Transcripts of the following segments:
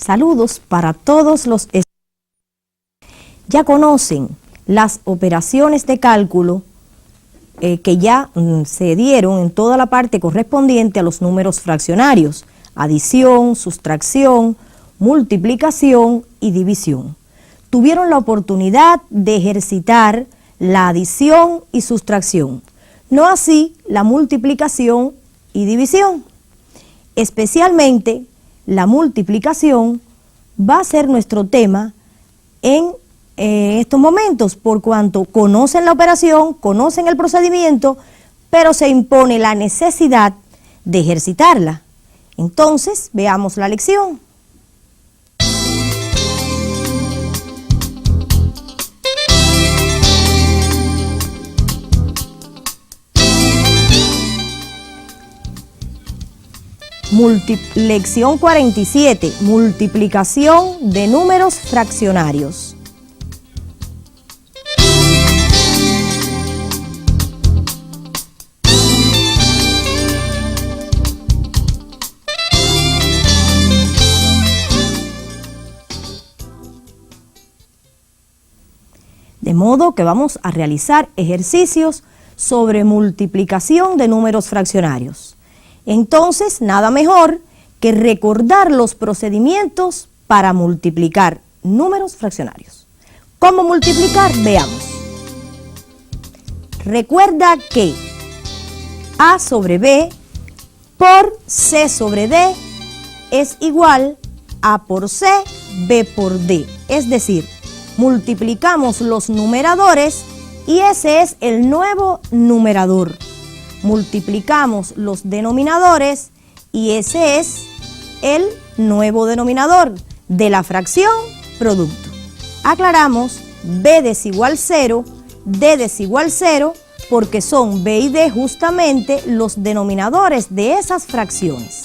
Saludos para todos los estudiantes. Ya conocen las operaciones de cálculo que ya se dieron en toda la parte correspondiente a los números fraccionarios: adición, sustracción, multiplicación y división. Tuvieron la oportunidad de ejercitar la adición y sustracción, no así la multiplicación y división. Especialmente la multiplicación va a ser nuestro tema en estos momentos, por cuanto conocen la operación, conocen el procedimiento, pero se impone la necesidad de ejercitarla. Entonces, veamos la lección. Lección 47, multiplicación de números fraccionarios. De modo que vamos a realizar ejercicios sobre multiplicación de números fraccionarios. Entonces, nada mejor que recordar los procedimientos para multiplicar números fraccionarios. ¿Cómo multiplicar? Veamos. Recuerda que A sobre B por C sobre D es igual A por C, B por D. Es decir, multiplicamos los numeradores y ese es el nuevo numerador. Multiplicamos los denominadores y ese es el nuevo denominador de la fracción producto. Aclaramos, B desigual 0, D desigual 0, porque son B y D justamente los denominadores de esas fracciones.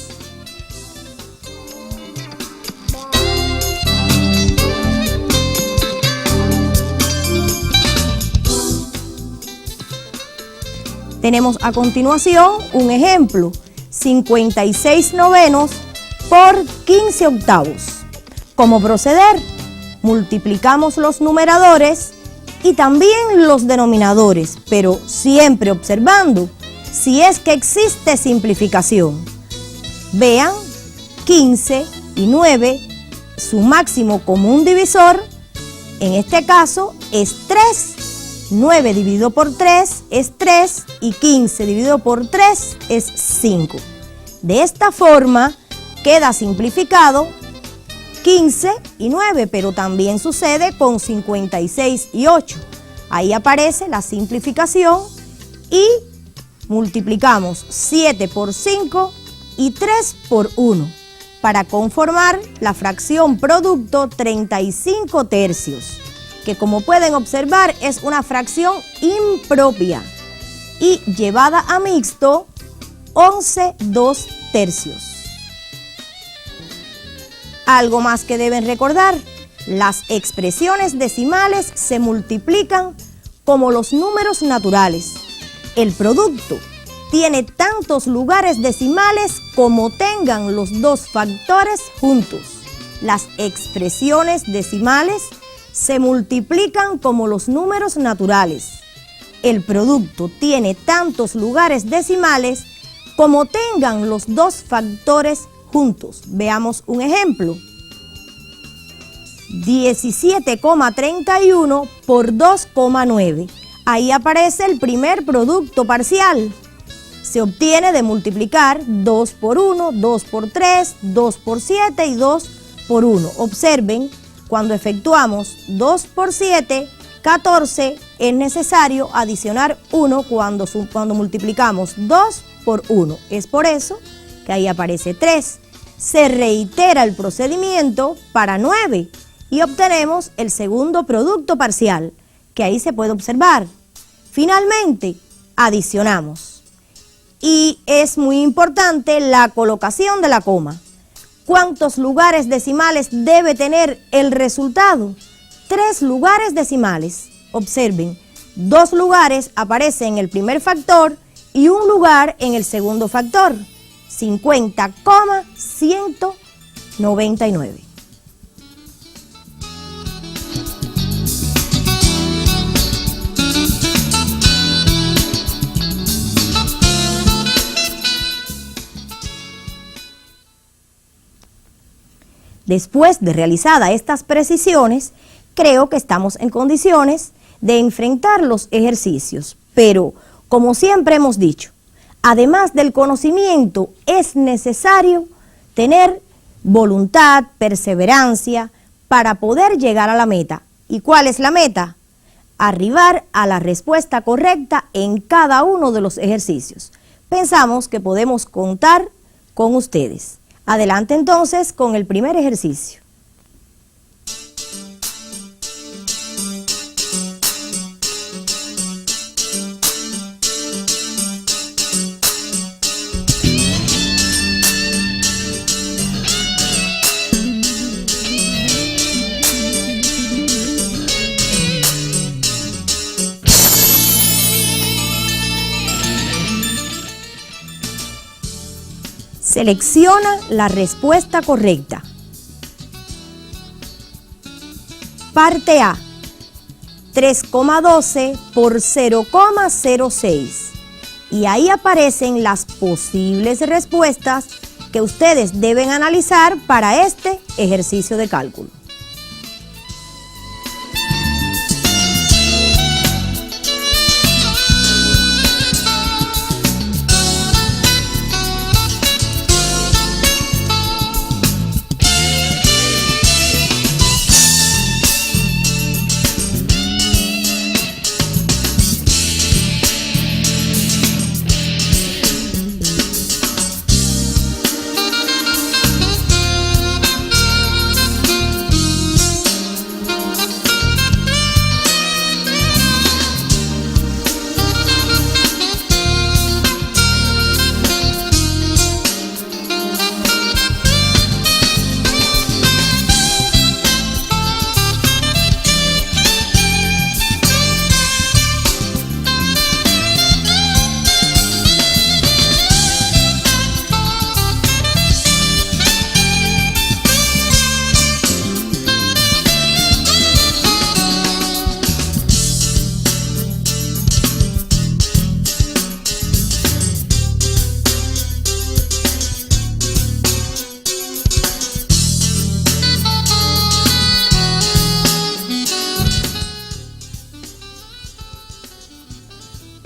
Tenemos a continuación un ejemplo: 56 novenos por 15 octavos. ¿Cómo proceder? Multiplicamos los numeradores y también los denominadores, pero siempre observando si es que existe simplificación. Vean, 15 y 9, su máximo común divisor, en este caso, es 3. 9 dividido por 3 es 3 y 15 dividido por 3 es 5. De esta forma queda simplificado 15 y 9, pero también sucede con 56 y 8. Ahí aparece la simplificación y multiplicamos 7 por 5 y 3 por 1 para conformar la fracción producto 35 tercios. Que como pueden observar es una fracción impropia y llevada a mixto 11/2 tercios. Algo más que deben recordar: las expresiones decimales se multiplican como los números naturales. El producto tiene tantos lugares decimales como tengan los dos factores juntos. Las expresiones decimales se multiplican como los números naturales. El producto tiene tantos lugares decimales como tengan los dos factores juntos. Veamos un ejemplo. 17,31 por 2,9. Ahí aparece el primer producto parcial. Se obtiene de multiplicar 2 por 1, 2 por 3, 2 por 7 y 2 por 1. Observen, cuando efectuamos 2 por 7, 14, es necesario adicionar 1 cuando multiplicamos 2 por 1. Es por eso que ahí aparece 3. Se reitera el procedimiento para 9 y obtenemos el segundo producto parcial, que ahí se puede observar. Finalmente, adicionamos. Y es muy importante la colocación de la coma. ¿Cuántos lugares decimales debe tener el resultado? 3 lugares decimales. Observen, 2 lugares aparecen en el primer factor y 1 lugar en el segundo factor. 50,199. Después de realizadas estas precisiones, creo que estamos en condiciones de enfrentar los ejercicios. Pero, como siempre hemos dicho, además del conocimiento, es necesario tener voluntad, perseverancia, para poder llegar a la meta. ¿Y cuál es la meta? Arribar a la respuesta correcta en cada uno de los ejercicios. Pensamos que podemos contar con ustedes. Adelante entonces con el primer ejercicio. Selecciona la respuesta correcta. Parte A, 3,12 por 0,06. Y ahí aparecen las posibles respuestas que ustedes deben analizar para este ejercicio de cálculo.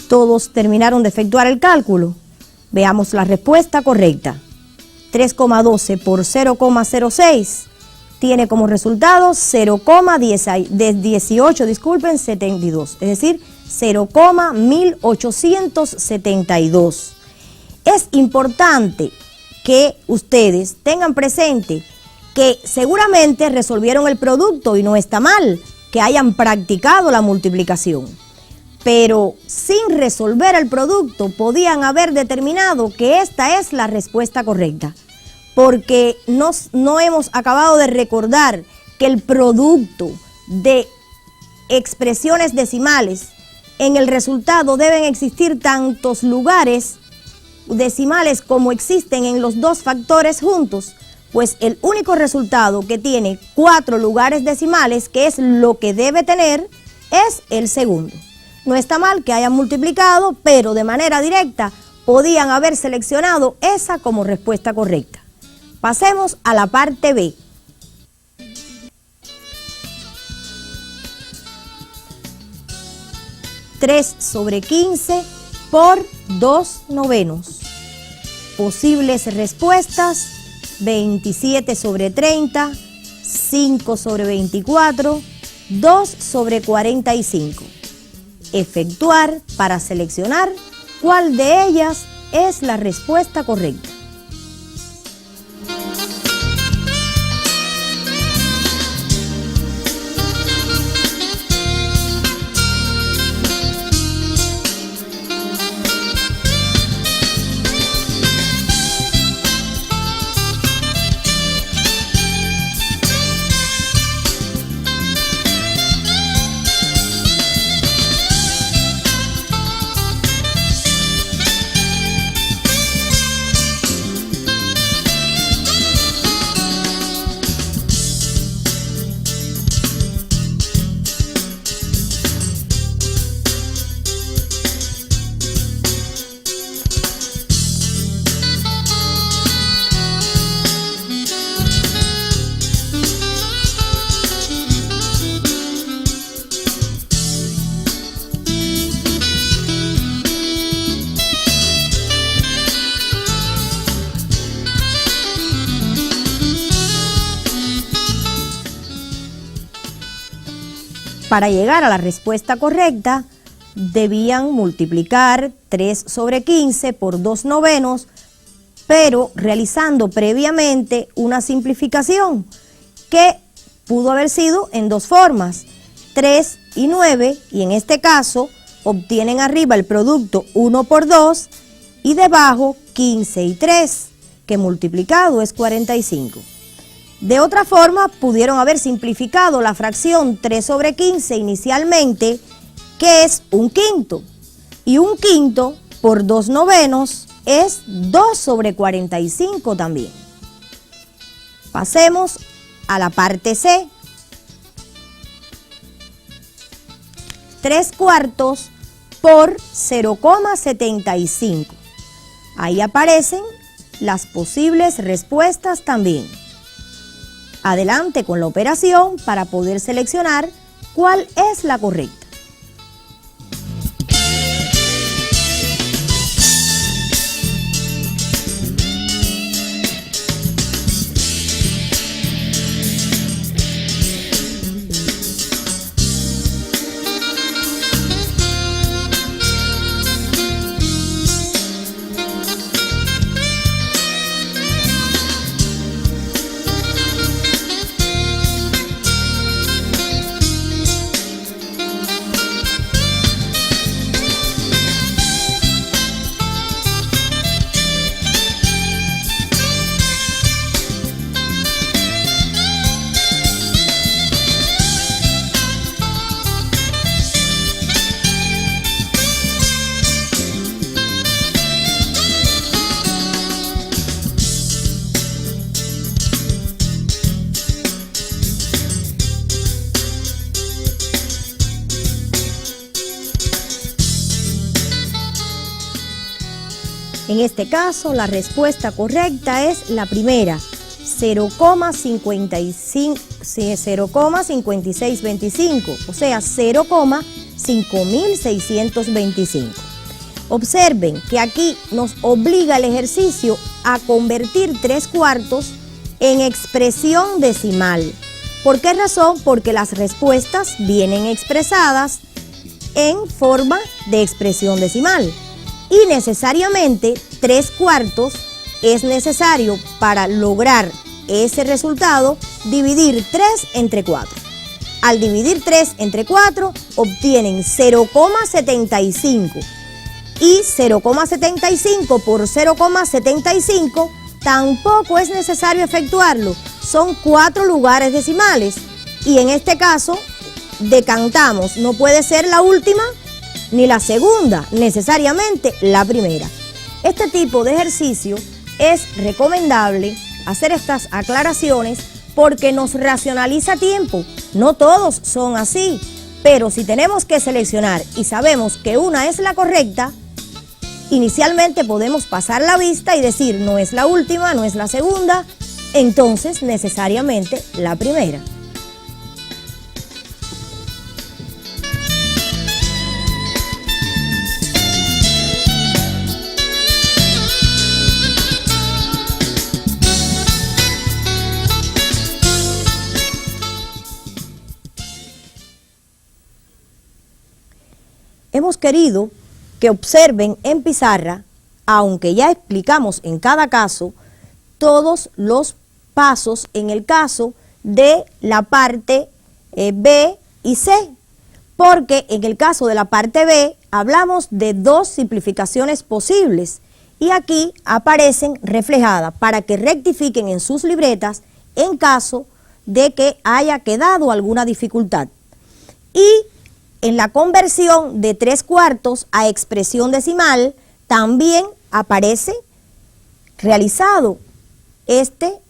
Todos terminaron de efectuar el cálculo. Veamos la respuesta correcta. 3,12 por 0,06 tiene como resultado 0,1872, es decir, 0,1872. Es importante que ustedes tengan presente que seguramente resolvieron el producto y no está mal que hayan practicado la multiplicación. Pero sin resolver el producto podían haber determinado que esta es la respuesta correcta, porque no hemos acabado de recordar que el producto de expresiones decimales, en el resultado deben existir tantos lugares decimales como existen en los dos factores juntos, pues el único resultado que tiene 4 lugares decimales, que es lo que debe tener, es el segundo. No está mal que hayan multiplicado, pero de manera directa podían haber seleccionado esa como respuesta correcta. Pasemos a la parte B. (3/15 por 2/9). Posibles respuestas: 27/30, 5/24, 2/45. Efectuar para seleccionar cuál de ellas es la respuesta correcta. Para llegar a la respuesta correcta, debían multiplicar 3 sobre 15 por 2 novenos, pero realizando previamente una simplificación que pudo haber sido en dos formas, 3 y 9, y en este caso obtienen arriba el producto 1 por 2 y debajo 15 y 3, que multiplicado es 45. De otra forma, pudieron haber simplificado la fracción 3 sobre 15 inicialmente, que es un quinto, y un quinto por 2 novenos es 2 sobre 45 también. Pasemos a la parte C. 3 cuartos por 0,75. Ahí aparecen las posibles respuestas también. Adelante con la operación para poder seleccionar cuál es la correcta. En este caso, la respuesta correcta es la primera, 0,5625, o sea, 0,5625. Observen que aquí nos obliga el ejercicio a convertir 3 cuartos en expresión decimal. ¿Por qué razón? Porque las respuestas vienen expresadas en forma de expresión decimal. Y necesariamente 3 cuartos es necesario para lograr ese resultado dividir 3 entre 4. Al dividir 3 entre 4 obtienen 0,75 y 0,75 por 0,75 tampoco es necesario efectuarlo. Son 4 lugares decimales y en este caso decantamos, no puede ser la última ni la segunda, necesariamente la primera. Este tipo de ejercicio es recomendable hacer estas aclaraciones porque nos racionaliza tiempo. No todos son así, pero si tenemos que seleccionar y sabemos que una es la correcta, inicialmente podemos pasar la vista y decir no es la última, no es la segunda, entonces necesariamente la primera. Hemos querido que observen en pizarra, aunque ya explicamos en cada caso, todos los pasos en el caso de la parte B y C, porque en el caso de la parte B hablamos de 2 simplificaciones posibles y aquí aparecen reflejadas para que rectifiquen en sus libretas en caso de que haya quedado alguna dificultad. Y en la conversión de 3 cuartos a expresión decimal también aparece realizada esta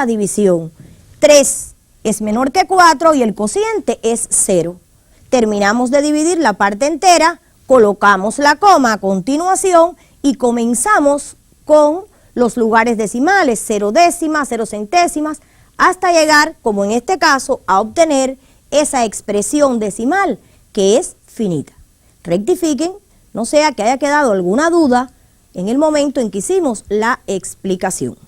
división. 3 es menor que 4 y el cociente es 0. Terminamos de dividir la parte entera, colocamos la coma a continuación y comenzamos con los lugares decimales, 0 décimas, 0 centésimas, hasta llegar, como en este caso, a obtener esa expresión decimal que es finita. Rectifiquen, no sea que haya quedado alguna duda en el momento en que hicimos la explicación.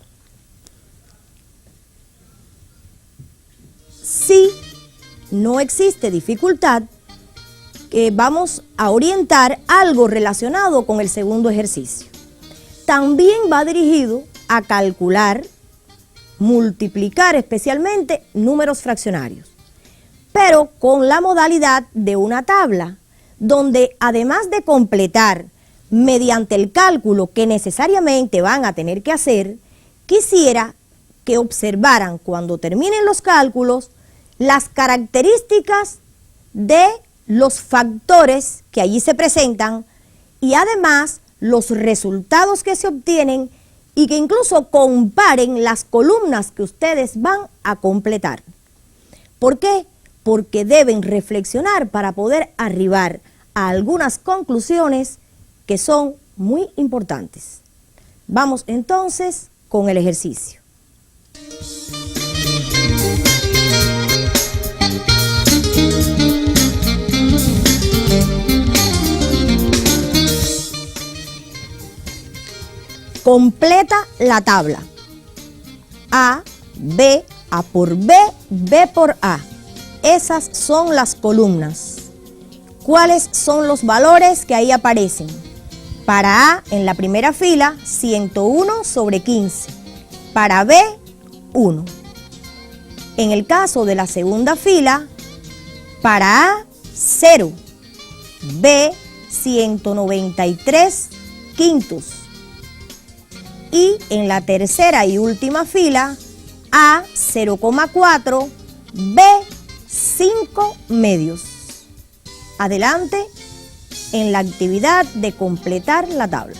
Si no existe dificultad, vamos a orientar algo relacionado con el segundo ejercicio. También va dirigido a calcular, multiplicar especialmente números fraccionarios, pero con la modalidad de una tabla, donde además de completar mediante el cálculo que necesariamente van a tener que hacer, quisiera que observaran cuando terminen los cálculos las características de los factores que allí se presentan y además los resultados que se obtienen y que incluso comparen las columnas que ustedes van a completar. ¿Por qué? Porque deben reflexionar para poder arribar a algunas conclusiones que son muy importantes. Vamos entonces con el ejercicio. Completa la tabla. A por B, B por A. Esas son las columnas. ¿Cuáles son los valores que ahí aparecen? Para A, en la primera fila, 101 sobre 15. Para B, 1. En el caso de la segunda fila, para A, 0. B, 193 quintos. Y en la tercera y última fila, A, 0,4, B, 5 medios. Adelante en la actividad de completar la tabla.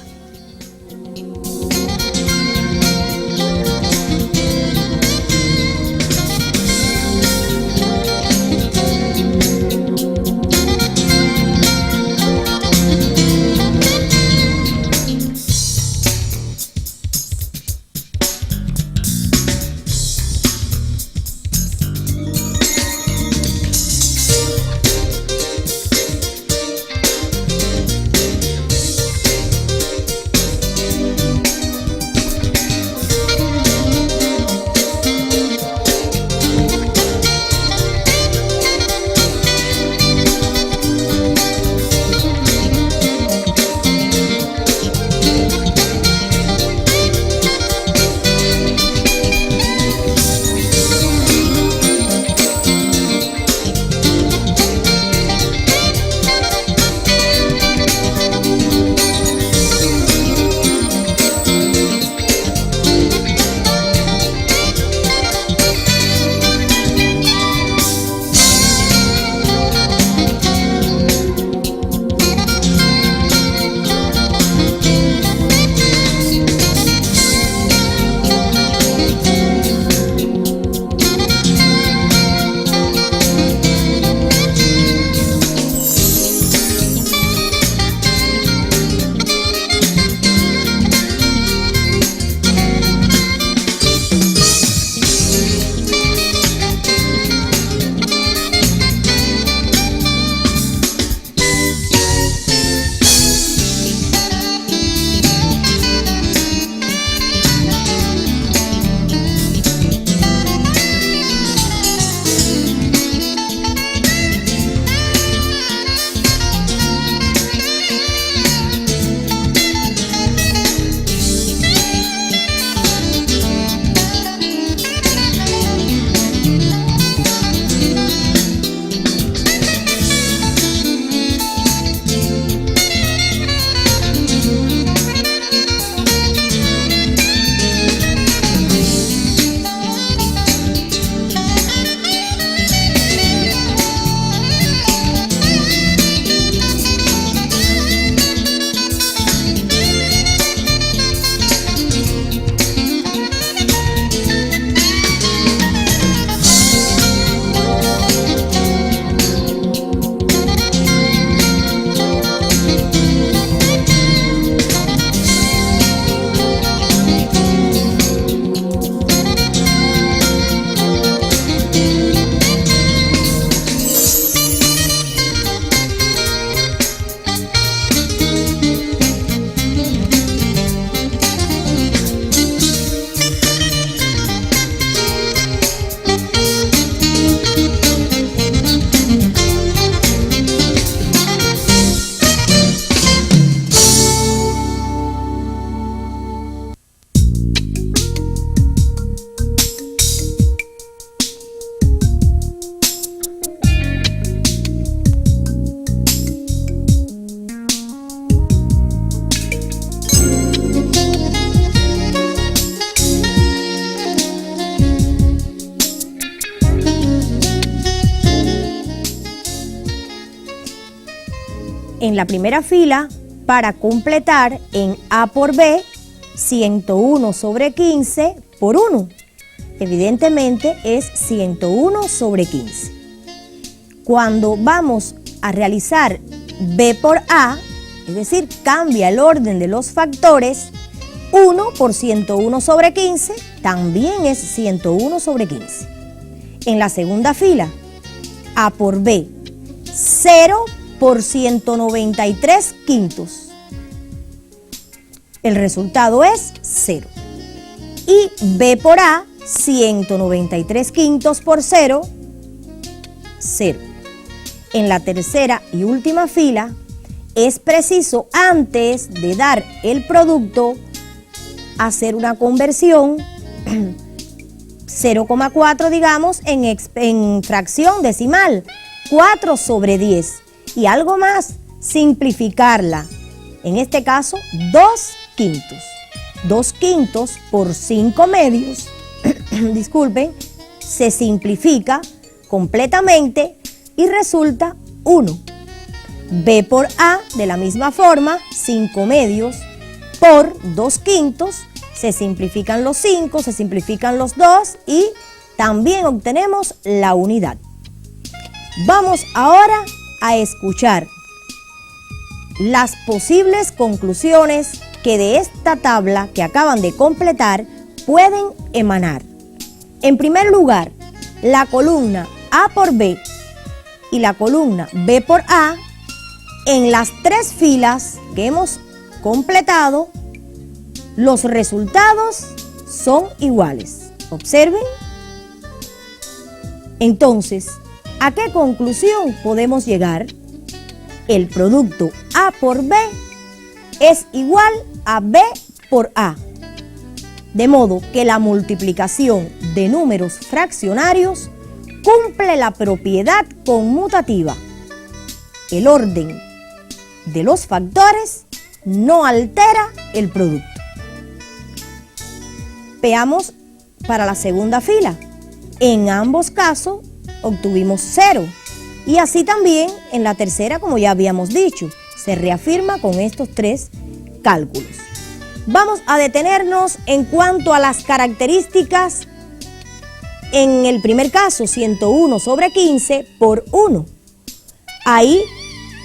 En la primera fila, para completar en A por B, 101 sobre 15 por 1. Evidentemente es 101 sobre 15. Cuando vamos a realizar B por A, es decir, cambia el orden de los factores, 1 por 101 sobre 15 también es 101 sobre 15. En la segunda fila, A por B, 0 por 193 quintos. El resultado es 0. Y B por A, 193 quintos por 0, 0. En la tercera y última fila, es preciso, antes de dar el producto, hacer una conversión 0,4, digamos, en fracción decimal, 4 sobre 10. Y algo más, simplificarla. En este caso, 2 quintos. 2 quintos por 5 medios, disculpen, se simplifica completamente y resulta 1. B por A, de la misma forma, 5 medios por 2 quintos, se simplifican los 5, se simplifican los 2 y también obtenemos la unidad. Vamos ahora a escuchar las posibles conclusiones que de esta tabla que acaban de completar pueden emanar. En primer lugar, la columna A por B y la columna B por A, en las 3 filas que hemos completado, los resultados son iguales. Observen. Entonces, ¿a qué conclusión podemos llegar? El producto A por B es igual a B por A. De modo que la multiplicación de números fraccionarios cumple la propiedad conmutativa. El orden de los factores no altera el producto. Veamos para la segunda fila. En ambos casos obtuvimos 0. Y así también en la tercera, como ya habíamos dicho, se reafirma con estos 3 cálculos. Vamos a detenernos en cuanto a las características. En el primer caso, 101 sobre 15 por 1. Ahí,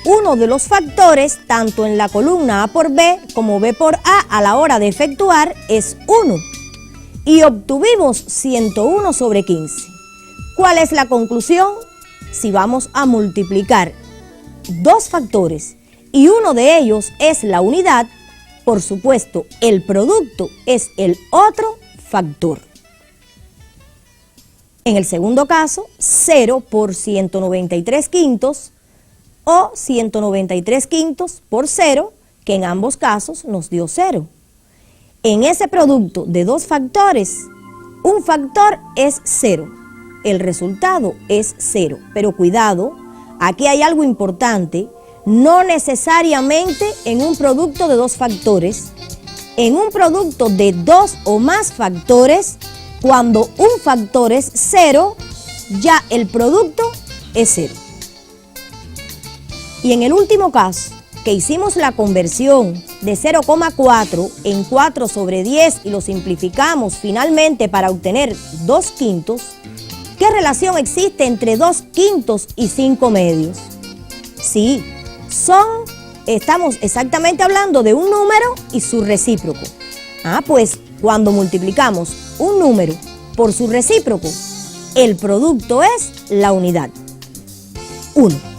uno de los factores, tanto en la columna A por B como B por A la hora de efectuar, es 1. Y obtuvimos 101 sobre 15. ¿Cuál es la conclusión? Si vamos a multiplicar 2 factores y uno de ellos es la unidad, por supuesto, el producto es el otro factor. En el segundo caso, 0 por 193 quintos o 193 quintos por 0, que en ambos casos nos dio 0. En ese producto de 2 factores, un factor es 0. El resultado es 0. Pero cuidado, aquí hay algo importante. No necesariamente en un producto de 2 factores. En un producto de 2 o más factores, cuando un factor es 0, ya el producto es 0. Y en el último caso, que hicimos la conversión de 0,4 en 4 sobre 10 y lo simplificamos finalmente para obtener 2 quintos, ¿qué relación existe entre 2 quintos y 5 medios? Sí, estamos exactamente hablando de un número y su recíproco. Pues cuando multiplicamos un número por su recíproco, el producto es la unidad, 1.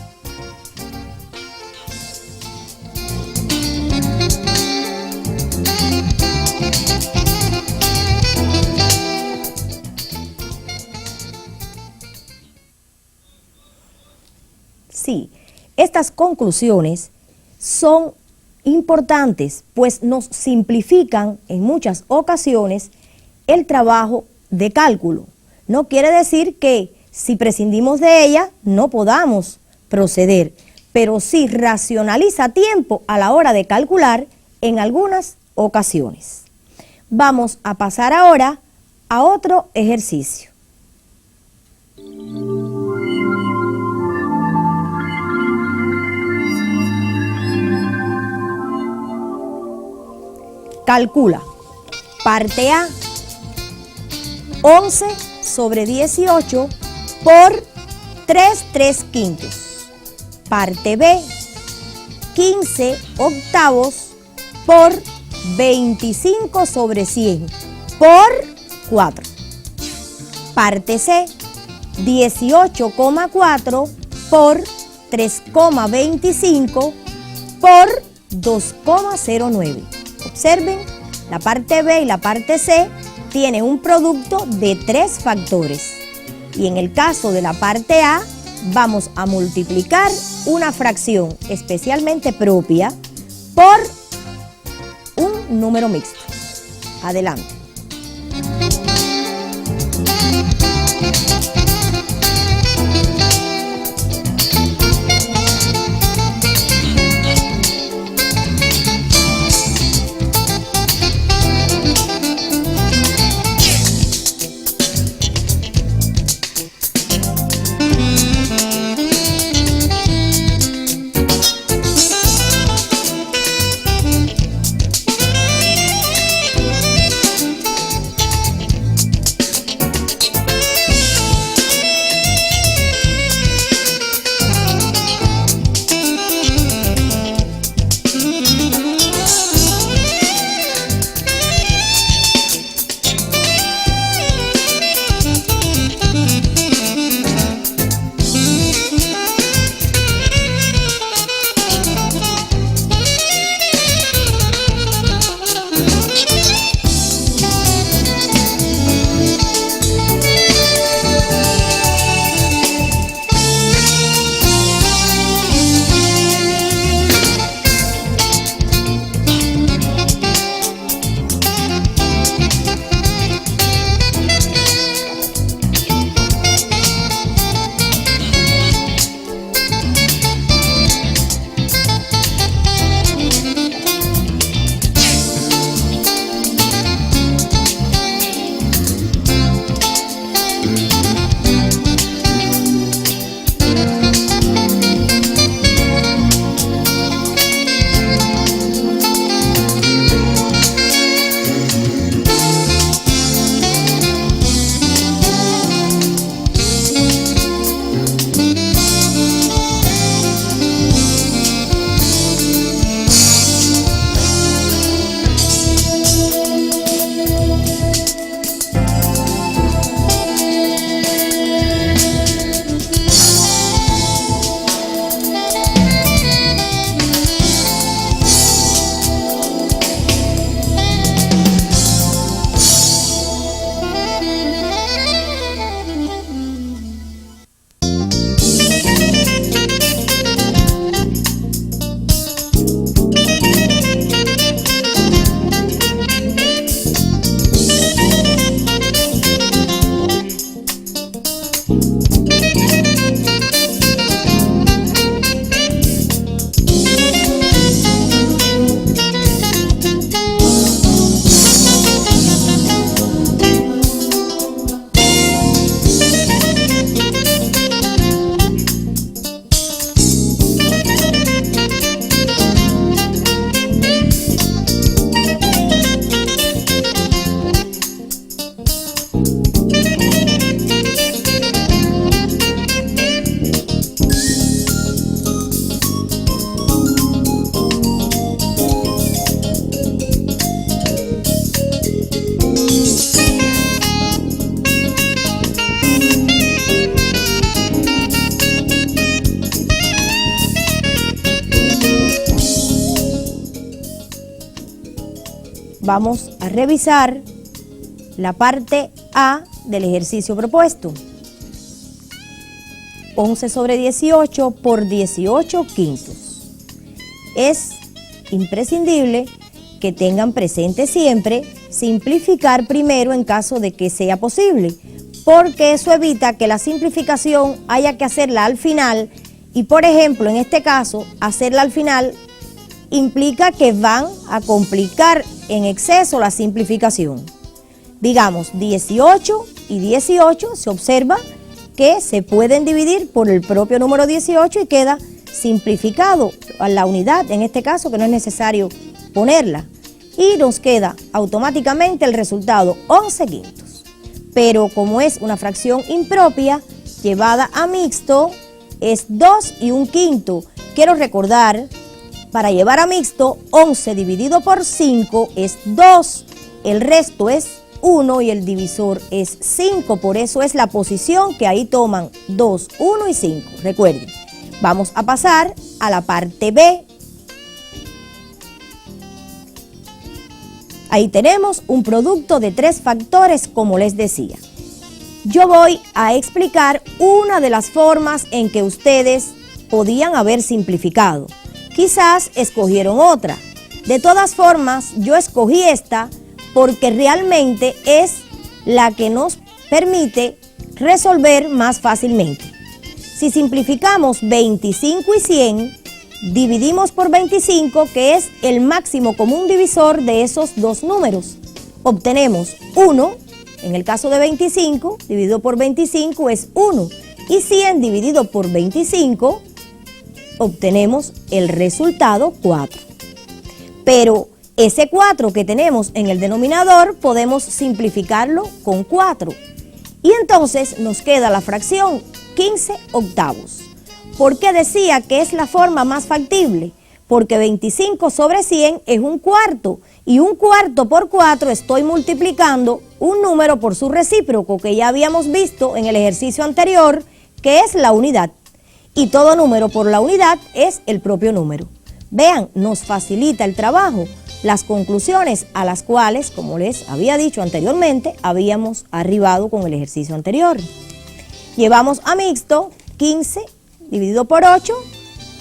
Sí, estas conclusiones son importantes, pues nos simplifican en muchas ocasiones el trabajo de cálculo. No quiere decir que si prescindimos de ella no podamos proceder, pero sí racionaliza tiempo a la hora de calcular en algunas ocasiones. Vamos a pasar ahora a otro ejercicio. Calcula. Parte A, 11 sobre 18 por 3/3. Parte B, 15 octavos por 25 sobre 100 por 4. Parte C, 18,4 por 3,25 por 2,09. Observen, la parte B y la parte C tienen un producto de 3 factores. Y en el caso de la parte A, vamos a multiplicar una fracción especialmente propia por un número mixto. Adelante. Vamos a revisar la parte A del ejercicio propuesto. 11 sobre 18 por 18/5. Es imprescindible que tengan presente siempre simplificar primero en caso de que sea posible, porque eso evita que la simplificación haya que hacerla al final y, por ejemplo, en este caso, hacerla al final implica que van a complicar en exceso la simplificación. Digamos, 18 y 18 se observa que se pueden dividir por el propio número 18 y queda simplificado a la unidad, en este caso, que no es necesario ponerla. y nos queda automáticamente el resultado 11 quintos. Pero como es una fracción impropia, llevada a mixto, es 2 y 1 quinto. Quiero recordar, para llevar a mixto, 11 dividido por 5 es 2, el resto es 1 y el divisor es 5, por eso es la posición que ahí toman 2, 1 y 5. Recuerden, vamos a pasar a la parte B. Ahí tenemos un producto de 3 factores, como les decía. Yo voy a explicar una de las formas en que ustedes podían haber simplificado. Quizás escogieron otra. De todas formas, yo escogí esta porque realmente es la que nos permite resolver más fácilmente. Si simplificamos 25 y 100, dividimos por 25, que es el máximo común divisor de esos dos números. Obtenemos 1, en el caso de 25, dividido por 25 es 1. Y 100 dividido por 25, obtenemos el resultado 4. Pero ese 4 que tenemos en el denominador podemos simplificarlo con 4. Y entonces nos queda la fracción 15 octavos. ¿Por qué decía que es la forma más factible? Porque 25 sobre 100 es un cuarto. Y un cuarto por 4 estoy multiplicando un número por su recíproco que ya habíamos visto en el ejercicio anterior, que es la unidad. Y todo número por la unidad es el propio número. Vean, nos facilita el trabajo. Las conclusiones a las cuales, como les había dicho anteriormente, habíamos arribado con el ejercicio anterior. Llevamos a mixto 15 dividido por 8,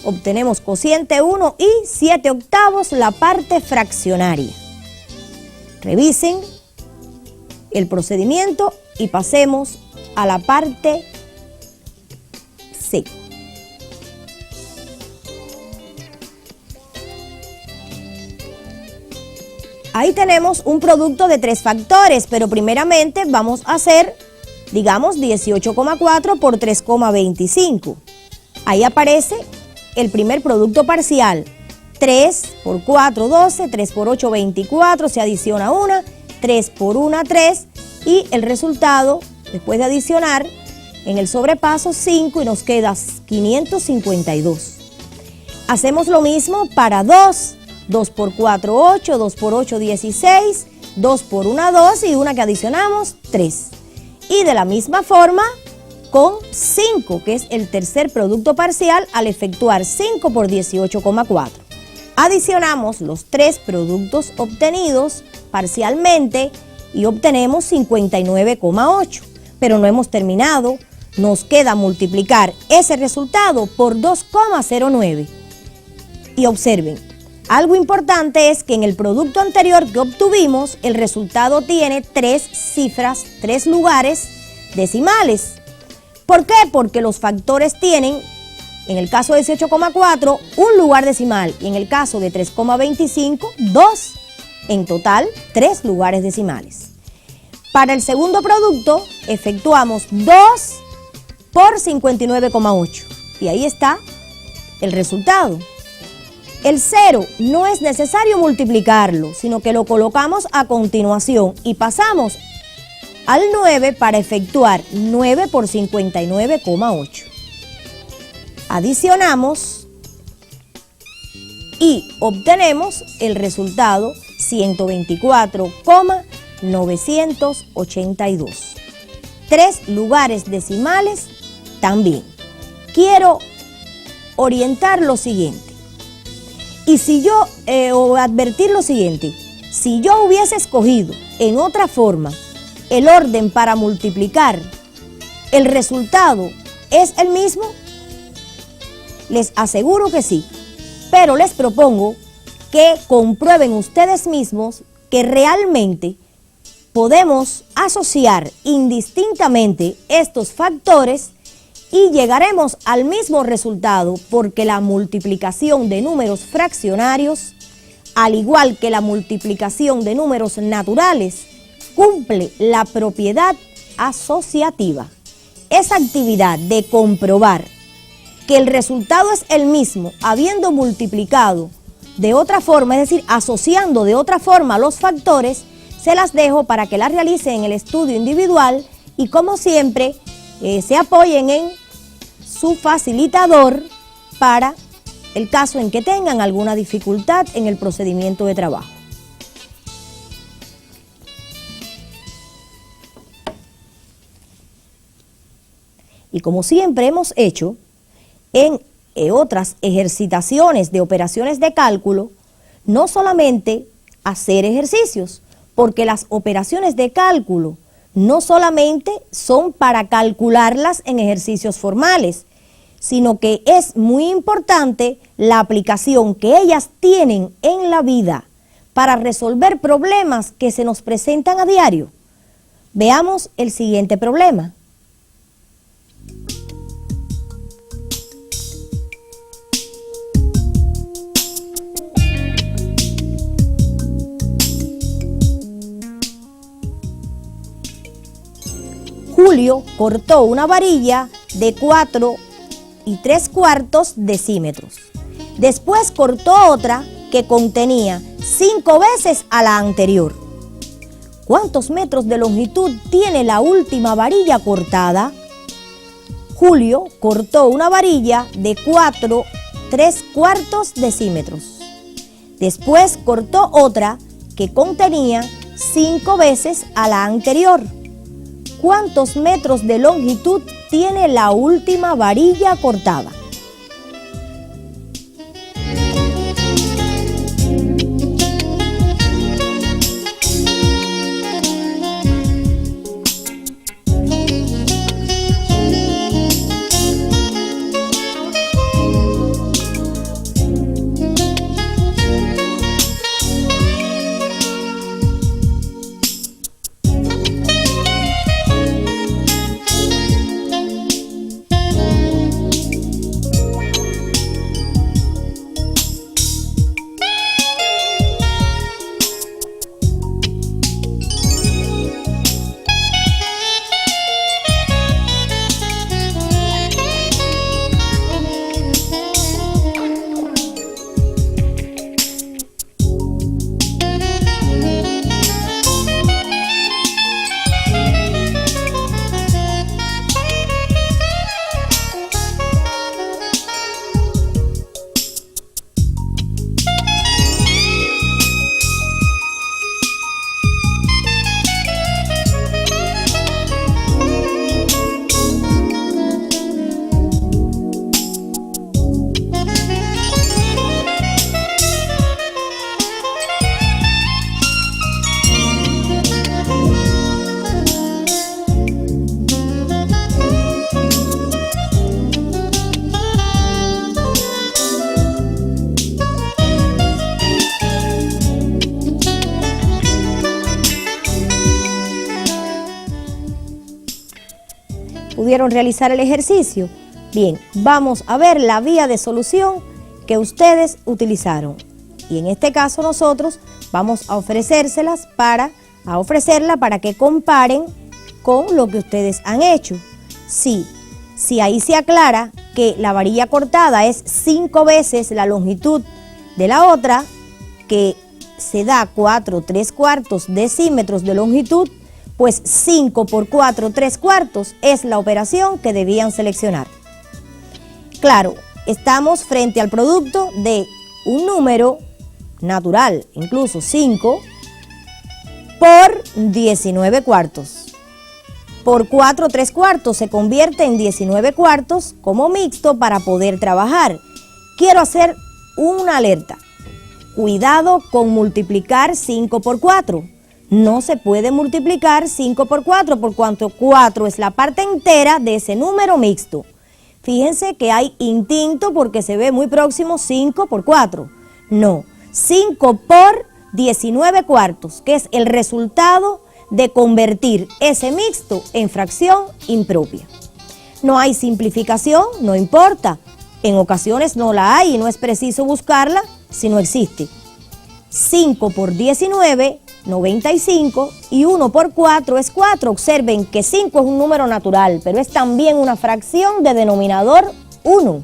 obtenemos cociente 1 y 7 octavos la parte fraccionaria. Revisen el procedimiento y pasemos a la parte C. Ahí tenemos un producto de 3 factores, pero primeramente vamos a hacer, digamos, 18,4 por 3,25. Ahí aparece el primer producto parcial. 3 por 4, 12, 3 por 8, 24, se adiciona 1, 3 por 1, 3, y el resultado, después de adicionar, en el sobrepaso 5 y nos queda 552. Hacemos lo mismo para 2. 2 por 4, 8, 2 por 8, 16, 2 por 1, 2 y una que adicionamos, 3. Y de la misma forma con 5, que es el tercer producto parcial, al efectuar 5 por 18,4. Adicionamos los 3 productos obtenidos parcialmente y obtenemos 59,8. Pero no hemos terminado, nos queda multiplicar ese resultado por 2,09. Y observen, algo importante es que en el producto anterior que obtuvimos, el resultado tiene 3 cifras, 3 lugares decimales. ¿Por qué? Porque los factores tienen, en el caso de 18,4, un lugar decimal y en el caso de 3,25, 2. En total, 3 lugares decimales. Para el segundo producto, efectuamos 2 por 59,8 y ahí está el resultado. El 0 no es necesario multiplicarlo, sino que lo colocamos a continuación y pasamos al 9 para efectuar 9 por 59,8. Adicionamos y obtenemos el resultado 124,982. 3 lugares decimales también. Quiero orientar lo siguiente. Y si yo, o advertir lo siguiente, si yo hubiese escogido en otra forma el orden para multiplicar, ¿el resultado es el mismo? Les aseguro que sí, pero les propongo que comprueben ustedes mismos que realmente podemos asociar indistintamente estos factores y llegaremos al mismo resultado porque la multiplicación de números fraccionarios, al igual que la multiplicación de números naturales, cumple la propiedad asociativa. Esa actividad de comprobar que el resultado es el mismo habiendo multiplicado de otra forma, es decir, asociando de otra forma los factores, se las dejo para que las realicen en el estudio individual y como siempre se apoyen en su facilitador para el caso en que tengan alguna dificultad en el procedimiento de trabajo. Y como siempre hemos hecho en otras ejercitaciones de operaciones de cálculo, no solamente hacer ejercicios, porque las operaciones de cálculo no solamente son para calcularlas en ejercicios formales, sino que es muy importante la aplicación que ellas tienen en la vida para resolver problemas que se nos presentan a diario. Veamos el siguiente problema. Julio cortó una varilla de 4 3/4 decímetros. Después cortó otra que contenía 5 veces a la anterior. ¿Cuántos metros de longitud tiene la última varilla cortada? Julio cortó una varilla de 4 3/4 decímetros. Después cortó otra que contenía 5 veces a la anterior. ¿Cuántos metros de longitud tiene la última varilla cortada? ¿Pudieron realizar el ejercicio? Bien, vamos a ver la vía de solución que ustedes utilizaron. Y en este caso nosotros vamos a ofrecérsela para que comparen con lo que ustedes han hecho. Sí, ahí se aclara que la varilla cortada es 5 veces la longitud de la otra, que se da 4 3/4 decímetros de longitud, pues 5 por 4 3/4 es la operación que debían seleccionar. Claro, estamos frente al producto de un número natural, incluso 5 por 19 cuartos. Por 4 3/4 se convierte en 19 cuartos como mixto para poder trabajar. Quiero hacer una alerta. Cuidado con multiplicar 5 por 4. No se puede multiplicar 5 por 4 por cuanto 4 es la parte entera de ese número mixto. Fíjense que hay instinto porque se ve muy próximo 5 por 4. No, 5 por 19 cuartos, que es el resultado de convertir ese mixto en fracción impropia. No hay simplificación, no importa. En ocasiones no la hay y no es preciso buscarla si no existe. 5 por 19, 95, y 1 por 4 es 4. Observen que 5 es un número natural, pero es también una fracción de denominador 1.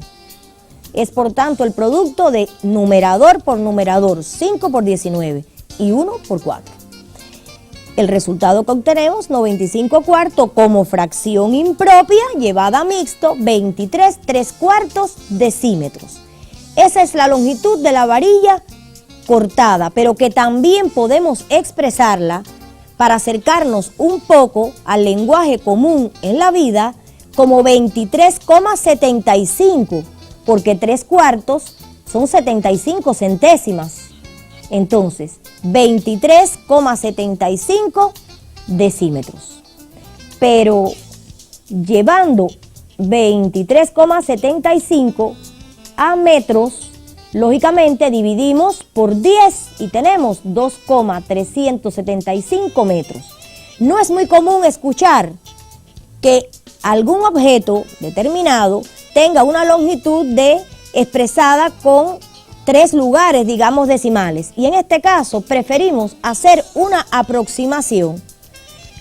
Es por tanto el producto de numerador por numerador, 5 por 19 y 1 por 4. El resultado que obtenemos, 95 cuartos como fracción impropia llevada a mixto, 23 3/4 decímetros. Esa es la longitud de la varilla cortada, pero que también podemos expresarla para acercarnos un poco al lenguaje común en la vida como 23,75, porque 3/4 son 75 centésimas. Entonces, 23,75 decímetros. Pero llevando 23,75 a metros, lógicamente dividimos por 10 y tenemos 2,375 metros. No es muy común escuchar que algún objeto determinado tenga una longitud expresada con 3 lugares, digamos, decimales. Y en este caso preferimos hacer una aproximación.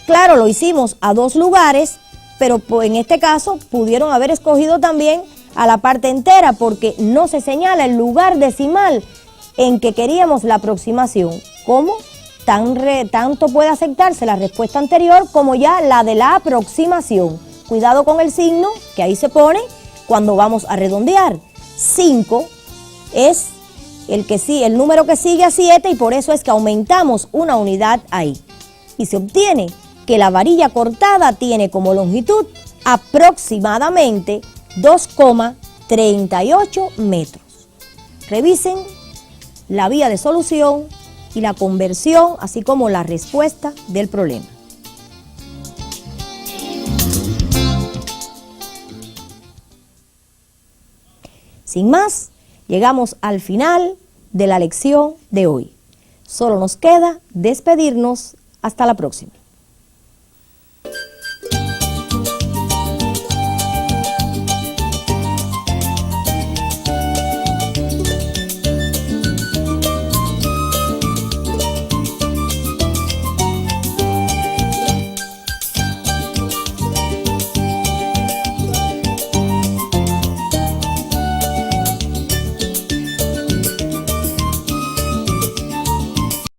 Claro, lo hicimos a 2 lugares, pero en este caso pudieron haber escogido también a la parte entera porque no se señala el lugar decimal en que queríamos la aproximación. ¿Cómo? Tanto puede aceptarse la respuesta anterior como ya la de la aproximación. Cuidado con el signo que ahí se pone cuando vamos a redondear. 5 es el número que sigue a 7 y por eso es que aumentamos una unidad ahí. Y se obtiene que la varilla cortada tiene como longitud aproximadamente 2,38 metros. Revisen la vía de solución y la conversión, así como la respuesta del problema. Sin más, llegamos al final de la lección de hoy. Solo nos queda despedirnos. Hasta la próxima.